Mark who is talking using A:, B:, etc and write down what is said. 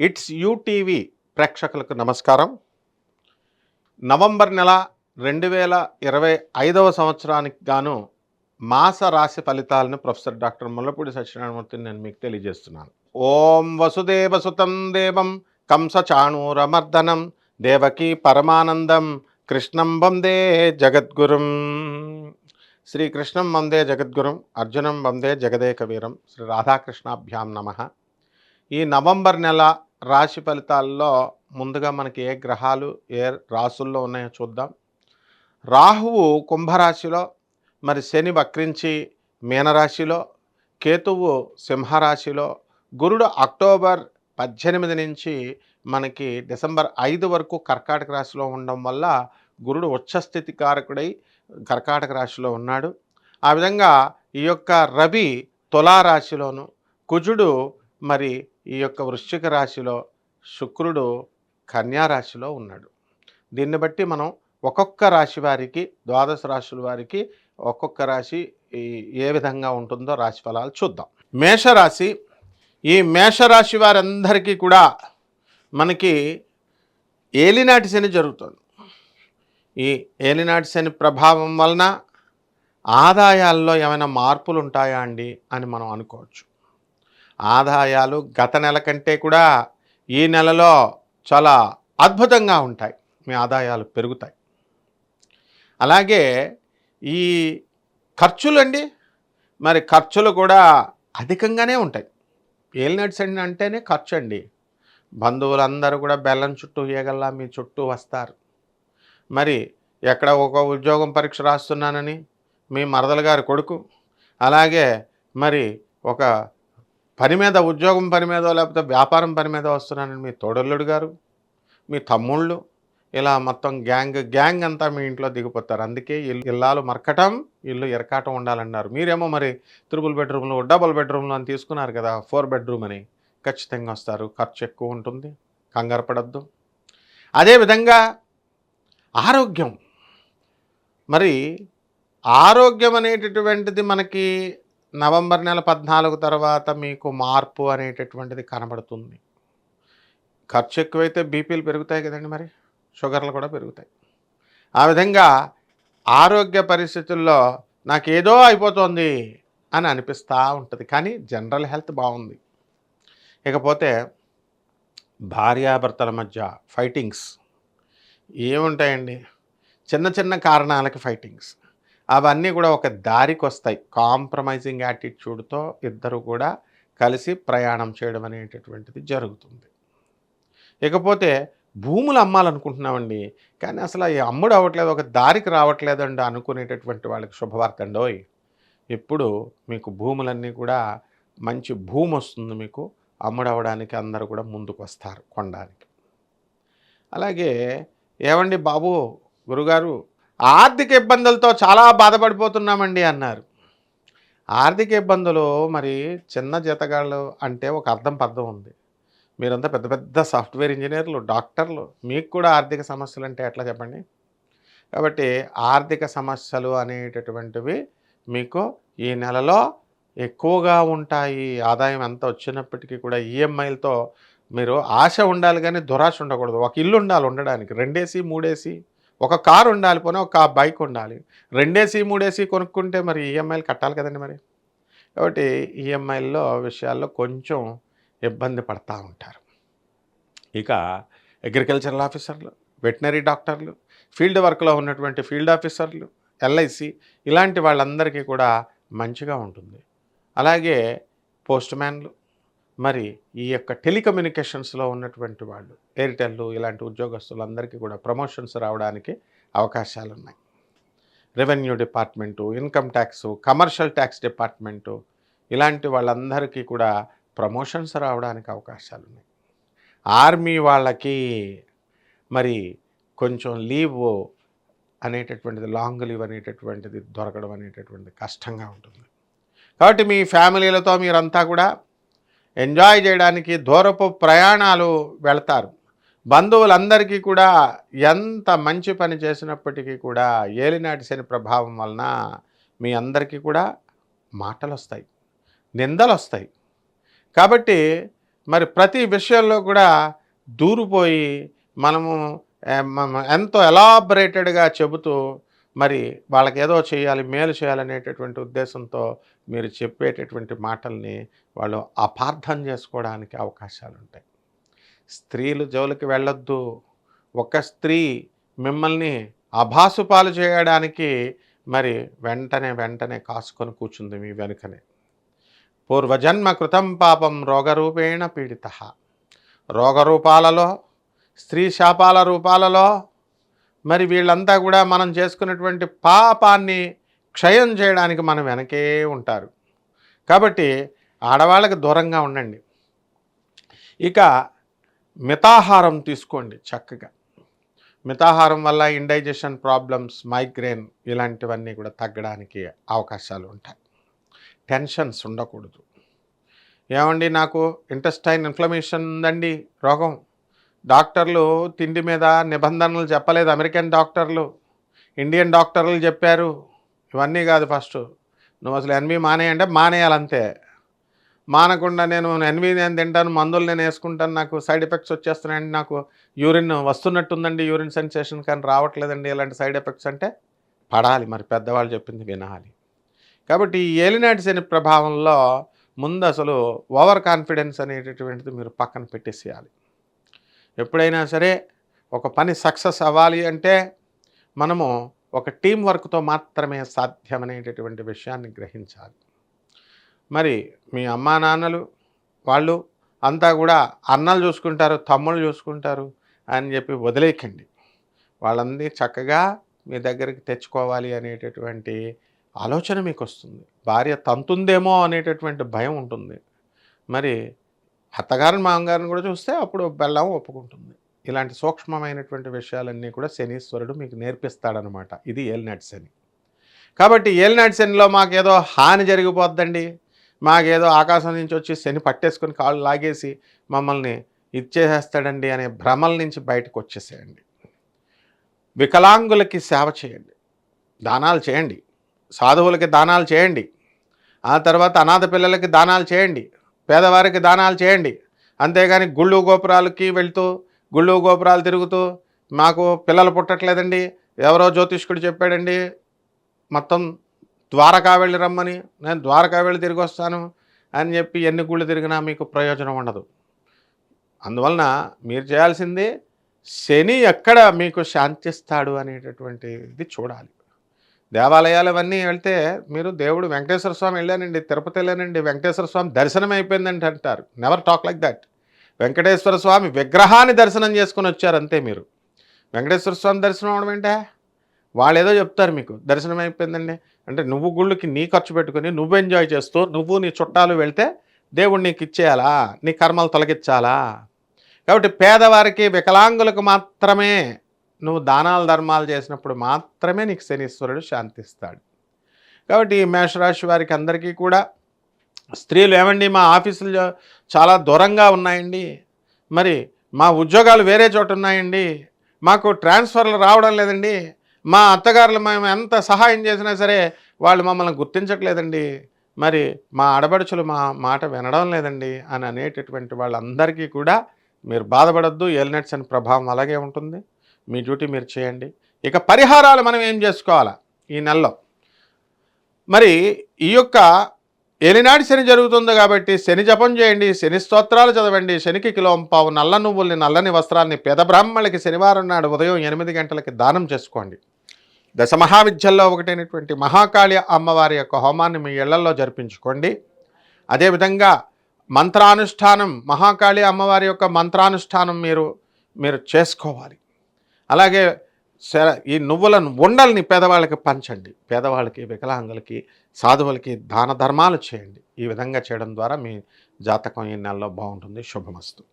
A: It's UTV ప్రేక్షకులకు నమస్కారం. November నెల 2025 సంవత్సరానికి గాను మాస రాశి ఫలితాలను ప్రొఫెసర్ డాక్టర్ ముల్లపూడి సత్యనారాయణమూర్తిని నేను మీకు తెలియజేస్తున్నాను. ఓం వసుదేవసుతం దేవం కంసచాణూరమర్దనం దేవకీ పరమానందం కృష్ణం వందే జగద్గురుం. శ్రీకృష్ణం వందే జగద్గురుం అర్జునం వందే జగదేక వీరం శ్రీ రాధాకృష్ణాభ్యాం నమః. ఈ నవంబర్ నెల రాశి ఫలితాల్లో ముందుగా మనకి ఏ గ్రహాలు ఏ రాశుల్లో ఉన్నాయో చూద్దాం. రాహువు కుంభరాశిలో, మరి శని వక్రించి మీనరాశిలో, కేతువు సింహరాశిలో, గురుడు అక్టోబర్ 18 నుంచి మనకి డిసెంబర్ 5 వరకు కర్కాటక రాశిలో ఉండడం వల్ల గురుడు ఉచ్చస్థితి కారకుడై కర్కాటక రాశిలో ఉన్నాడు. ఆ విధంగా ఈ యొక్క రవి తులారాశిలోను, కుజుడు మరి ఈ యొక్క వృశ్చిక రాశిలో, శుక్రుడు కన్యా రాశిలో ఉన్నాడు. దీన్ని బట్టి మనం ఒక్కొక్క రాశి వారికి, ద్వాదశ రాశుల వారికి ఒక్కొక్క రాశి ఏ విధంగా ఉంటుందో రాశి ఫలాలు చూద్దాం. మేషరాశి. ఈ మేషరాశి వారందరికీ కూడా మనకి ఏలినాటి శని జరుగుతుంది. ఈ ఏలినాటి శని ప్రభావం వలన ఆదాయాల్లో ఏమైనా మార్పులు ఉంటాయా అండి అని మనం అనుకోవచ్చు. ఆదాయాలు గత నెల కంటే కూడా ఈ నెలలో చాలా అద్భుతంగా ఉంటాయి. మీ ఆదాయాలు పెరుగుతాయి. అలాగే ఈ ఖర్చులు అండి, మరి ఖర్చులు కూడా అధికంగానే ఉంటాయి. ఏలినాటి శని అంటేనే ఖర్చు అండి. బంధువులందరూ కూడా బెల్లం చుట్టూ ఈగల్లా మీ చుట్టూ వస్తారు. మరి ఎక్కడ ఒక ఉద్యోగం పరీక్ష రాస్తున్నానని మీ మరదల గారి కొడుకు, అలాగే మరి ఒక ఉద్యోగం పని మీదో లేకపోతే వ్యాపారం పని మీద వస్తున్నానని మీ తోడల్లుడు గారు, మీ తమ్ముళ్ళు, ఇలా మొత్తం గ్యాంగ్ అంతా మీ ఇంట్లో దిగిపోతారు. అందుకే ఇల్లాలు మరకటం ఇల్లు ఎరకాటం ఉండాలన్నారు. మీరేమో మరి త్రిబుల్ బెడ్రూమ్లు, డబుల్ బెడ్రూమ్లు అని తీసుకున్నారు కదా, 4 బెడ్రూమ్ అని. ఖచ్చితంగా వస్తారు. ఖర్చు ఎక్కువ ఉంటుంది, కంగారు పడద్దు. అదేవిధంగా ఆరోగ్యం. మరి ఆరోగ్యం అనేటటువంటిది మనకి నవంబర్ నెల 14 తర్వాత మీకు మార్పు అనేటటువంటిది కనబడుతుంది. ఖర్చు ఎక్కువైతే బీపీలు పెరుగుతాయి కదండి, మరి షుగర్లు కూడా పెరుగుతాయి. ఆ విధంగా ఆరోగ్య పరిస్థితుల్లో నాకేదో అయిపోతుంది అని అనిపిస్తూ ఉంటుంది, కానీ జనరల్ హెల్త్ బాగుంది. ఇకపోతే భార్యాభర్తల మధ్య ఫైటింగ్స్ ఏముంటాయండి, చిన్న చిన్న కారణాలకి ఫైటింగ్స్. అవన్నీ కూడా ఒక దారికి వస్తాయి. కాంప్రమైజింగ్ యాటిట్యూడ్తో ఇద్దరు కూడా కలిసి ప్రయాణం చేయడం అనేటటువంటిది జరుగుతుంది. ఇకపోతే భూములు అమ్మాలనుకుంటున్నామండి, కానీ అసలు అమ్ముడు అవ్వట్లేదు, ఒక దారికి రావట్లేదండి అనుకునేటటువంటి వాళ్ళకి శుభవార్త అండోయ్. ఇప్పుడు మీకు భూములన్నీ కూడా మంచి భూమి వస్తుంది. మీకు అమ్ముడు అవ్వడానికి అందరూ కూడా ముందుకు వస్తారు కొనడానికి. అలాగే ఏమండి బాబు గురుగారు, ఆర్థిక ఇబ్బందులతో చాలా బాధపడిపోతున్నామండి అన్నారు. ఆర్థిక ఇబ్బందులు మరి చిన్న జీతగాళ్ళు అంటే ఒక పర్థం ఉంది. మీరంతా పెద్ద పెద్ద సాఫ్ట్వేర్ ఇంజనీర్లు, డాక్టర్లు, మీకు కూడా ఆర్థిక సమస్యలు అంటే ఎట్లా చెప్పండి. కాబట్టి ఆర్థిక సమస్యలు అనేటటువంటివి మీకు ఈ నెలలో ఎక్కువగా ఉంటాయి. ఆదాయం ఎంత వచ్చినప్పటికీ కూడా ఈఎంఐలతో మీరు ఆశ ఉండాలి కానీ దురాశ ఉండకూడదు. ఒక ఇల్లు ఉండాలి ఉండడానికి, 2 AC 3 AC, ఒక కారు ఉండాలి, పోనీ ఒక బైక్ ఉండాలి. 2 AC 3 AC కొనుక్కుంటే మరి ఈఎంఐలు కట్టాలి కదండి మరి. కాబట్టి ఈఎంఐల్లో విషయాల్లో కొంచెం ఇబ్బంది పడతా ఉంటారు. ఇక అగ్రికల్చరల్ ఆఫీసర్లు, వెటనరీ డాక్టర్లు, ఫీల్డ్ వర్క్లో ఉన్నటువంటి ఫీల్డ్ ఆఫీసర్లు, ఎల్ఐసి, ఇలాంటి వాళ్ళందరికీ కూడా మంచిగా ఉంటుంది. అలాగే పోస్ట్ మ్యాన్లు, మరి ఈ యొక్క టెలికమ్యూనికేషన్స్లో ఉన్నటువంటి వాళ్ళు, ఎయిర్టెల్, ఇలాంటి ఉద్యోగస్తులందరికీ కూడా ప్రమోషన్స్ రావడానికి అవకాశాలు ఉన్నాయి. Revenue department, income tax, commercial tax department, ఇలాంటి వాళ్ళందరికీ కూడా ప్రమోషన్స్ రావడానికి అవకాశాలు ఉన్నాయి. ఆర్మీ వాళ్ళకి మరి కొంచెం లీవ్ అనేటటువంటిది, లాంగ్ లీవ్ అనేటటువంటిది దొరకడం అనేటటువంటిది కష్టంగా ఉంటుంది. కాబట్టి మీ ఫ్యామిలీలతో మీరంతా కూడా ఎంజాయ్ చేయడానికి దూరపు ప్రయాణాలు వెళ్తారు. బంధువులందరికీ కూడా ఎంత మంచి పని చేసినప్పటికీ కూడా ఏలినాటి శని ప్రభావం వలన మీ అందరికీ కూడా మాటలు వస్తాయి, నిందలు వస్తాయి. కాబట్టి మరి ప్రతి విషయంలో కూడా దూరిపోయి మనము ఎంతో ఎలాబరేటెడ్గా చెబుతూ మరి వాళ్ళకేదో చేయాలి, మేలు చేయాలనేటటువంటి ఉద్దేశంతో మీరు చెప్పేటటువంటి మాటల్ని వాళ్ళు అపార్థం చేసుకోవడానికి అవకాశాలుంటాయి. స్త్రీలు జోలికి వెళ్ళొద్దు. ఒక స్త్రీ మిమ్మల్ని అభాసుపాలు చేయడానికి మరి వెంటనే కాసుకొని కూర్చుంది మీ వెనుకనే. పూర్వజన్మ కృతం పాపం రోగరూపేణ పీడిత. రోగరూపాలలో, స్త్రీ శాపాల రూపాలలో మరి వీళ్ళంతా కూడా మనం చేసుకున్నటువంటి పాపాన్ని క్షయం చేయడానికి మన వెనకే ఉంటారు. కాబట్టి ఆడవాళ్ళకి దూరంగా ఉండండి. ఇక మితాహారం తీసుకోండి చక్కగా. మితాహారం వల్ల ఇండైజెషన్ ప్రాబ్లమ్స్, మైగ్రేన్ ఇలాంటివన్నీ కూడా తగ్గడానికి అవకాశాలు ఉంటాయి. టెన్షన్స్ ఉండకూడదు. ఏమండి నాకు ఇంటెస్టైన్ ఇన్ఫ్లమేషన్ ఉందండి, రోగం. డాక్టర్లు తిండి మీద నిబంధనలు చెప్పలేదు. అమెరికన్ డాక్టర్లు, ఇండియన్ డాక్టర్లు చెప్పారు. ఇవన్నీ కాదు. ఫస్ట్ నువ్వు అసలు ఎన్వి మానేయంటే మానేయాలంతే. మానకుండా నేను ఎన్వి నేను తింటాను, మందులు నేను వేసుకుంటాను, నాకు సైడ్ ఎఫెక్ట్స్ వచ్చేస్తున్నాయండి, నాకు యూరిన్ వస్తున్నట్టుందండి, యూరిన్ సెన్సేషన్ కానీ రావట్లేదండి, ఇలాంటి సైడ్ ఎఫెక్ట్స్ అంటే పడాలి. మరి పెద్దవాళ్ళు చెప్పింది వినాలి. కాబట్టి ఈ ఏలినాటి శని ప్రభావంలో ముందు అసలు ఓవర్ కాన్ఫిడెన్స్ అనేటటువంటిది మీరు పక్కన పెట్టేసేయాలి. ఎప్పుడైనా సరే ఒక పని సక్సెస్ అవ్వాలి అంటే మనము ఒక టీం వర్క్తో మాత్రమే సాధ్యమనేటటువంటి విషయాన్ని గ్రహించాలి. మరి మీ అమ్మా నాన్నలు వాళ్ళు అంతా కూడా అన్నలు చూసుకుంటారు, తమ్ముళ్ళు చూసుకుంటారు అని చెప్పి వదిలేయకండి. వాళ్ళందరినీ చక్కగా మీ దగ్గరికి తెచ్చుకోవాలి అనేటటువంటి ఆలోచన మీకు వస్తుంది. భార్య తంతుందేమో అనేటటువంటి భయం ఉంటుంది. మరి అత్తగారిని మామగారిని కూడా చూస్తే అప్పుడు బెల్లం ఒప్పుకుంటుంది. ఇలాంటి సూక్ష్మమైనటువంటి విషయాలన్నీ కూడా శనీశ్వరుడు మీకు నేర్పిస్తాడనమాట. ఇది ఏలినాటి శని. కాబట్టి ఏలినాటి శనిలో మాకేదో హాని జరిగిపోద్దండి, మాకేదో ఆకాశం నుంచి వచ్చి శని పట్టేసుకొని కాళ్ళు లాగేసి మమ్మల్ని ఇచ్చేసేస్తాడండి అనే భ్రమల నుంచి బయటకు వచ్చేసేయండి. వికలాంగులకి సేవ చేయండి, దానాలు చేయండి, సాధువులకి దానాలు చేయండి, ఆ తర్వాత అనాథ పిల్లలకి దానాలు చేయండి, పేదవారికి దానాలు చేయండి. అంతేగాని గుళ్ళు గోపురాలకి వెళ్తూ గుళ్ళు గోపురాలు తిరుగుతూ మాకు పిల్లలు పుట్టట్లేదండి, ఎవరో జ్యోతిష్కుడు చెప్పాడండి మొత్తం ద్వారకా వెళ్ళి రమ్మని, నేను ద్వారకా వెళ్ళి తిరిగి వస్తాను అని చెప్పి ఎన్ని గుళ్ళు తిరిగినా మీకు ప్రయోజనం ఉండదు. అందువలన మీరు చేయాల్సింది శని ఎక్కడ మీకు శాంతిస్తాడు అనేటటువంటిది చూడాలి. దేవాలయాలు అవన్నీ వెళ్తే మీరు దేవుడు వెంకటేశ్వర స్వామి వెళ్ళానండి, తిరుపతి వెళ్ళానండి, వెంకటేశ్వర స్వామి దర్శనం అయిపోయిందంటే అంటారు. Never talk like that. Venkateswara స్వామి విగ్రహాన్ని దర్శనం చేసుకుని వచ్చారు అంతే. మీరు వెంకటేశ్వర స్వామి దర్శనం అవడం ఏంటే, వాళ్ళు ఏదో చెప్తారు మీకు దర్శనం అయిపోయిందండి అంటే, నువ్వు గుళ్ళకి నీ ఖర్చు పెట్టుకుని నువ్వు ఎంజాయ్ చేస్తూ నువ్వు నీ చుట్టాలు వెళ్తే దేవుడు నీకు ఇచ్చేయాలా, నీ కర్మలు తొలగించాలా? కాబట్టి పేదవారికి వికలాంగులకు మాత్రమే నువ్వు దానాలు ధర్మాలు చేసినప్పుడు మాత్రమే నీకు శనీశ్వరుడు శాంతిస్తాడు. కాబట్టి ఈ మేషరాశి వారికి అందరికీ కూడా, స్త్రీలు ఏమండి మా ఆఫీసులు చాలా దూరంగా ఉన్నాయండి, మరి మా ఉద్యోగాలు వేరే చోట ఉన్నాయండి, మాకు ట్రాన్స్ఫర్లు రావడం లేదండి, మా అత్తగారులు మేము ఎంత సహాయం చేసినా సరే వాళ్ళు మమ్మల్ని గుర్తించట్లేదండి, మరి మా ఆడబడుచులు మా మాట వినడం లేదండి అని అనేటటువంటి వాళ్ళందరికీ కూడా మీరు బాధపడద్దు. ఏలినాటి శని ప్రభావం అలాగే ఉంటుంది. మీ డ్యూటీ మీరు చేయండి. ఇక పరిహారాలు మనం ఏం చేసుకోవాలా ఈ నెలలో? మరి ఈ యొక్క ఏలినాటి శని జరుగుతుంది కాబట్టి శని జపం చేయండి, శని స్తోత్రాలు చదవండి, శనికి కిలోంపావు నల్ల నువ్వుల్ని, నల్లని వస్త్రాన్ని పేద బ్రాహ్మణులకి శనివారం నాడు ఉదయం 8 గంటలకి దానం చేసుకోండి. దశమహావిద్యల్లో ఒకటైనటువంటి మహాకాళి అమ్మవారి యొక్క హోమాన్ని మీ ఇళ్లలో జరిపించుకోండి. అదేవిధంగా మంత్రానుష్ఠానం, మహాకాళి అమ్మవారి యొక్క మంత్రానుష్ఠానం మీరు చేసుకోవాలి. అలాగే ఈ నువ్వుల ఉండల్ని పేదవాళ్ళకి పంచండి. పేదవాళ్ళకి, వికలాంగులకి, సాధువులకి దాన ధర్మాలు చేయండి. ఈ విధంగా చేయడం ద్వారా మీ జాతకం ఈ నెలలో బాగుంటుంది. శుభమస్తు.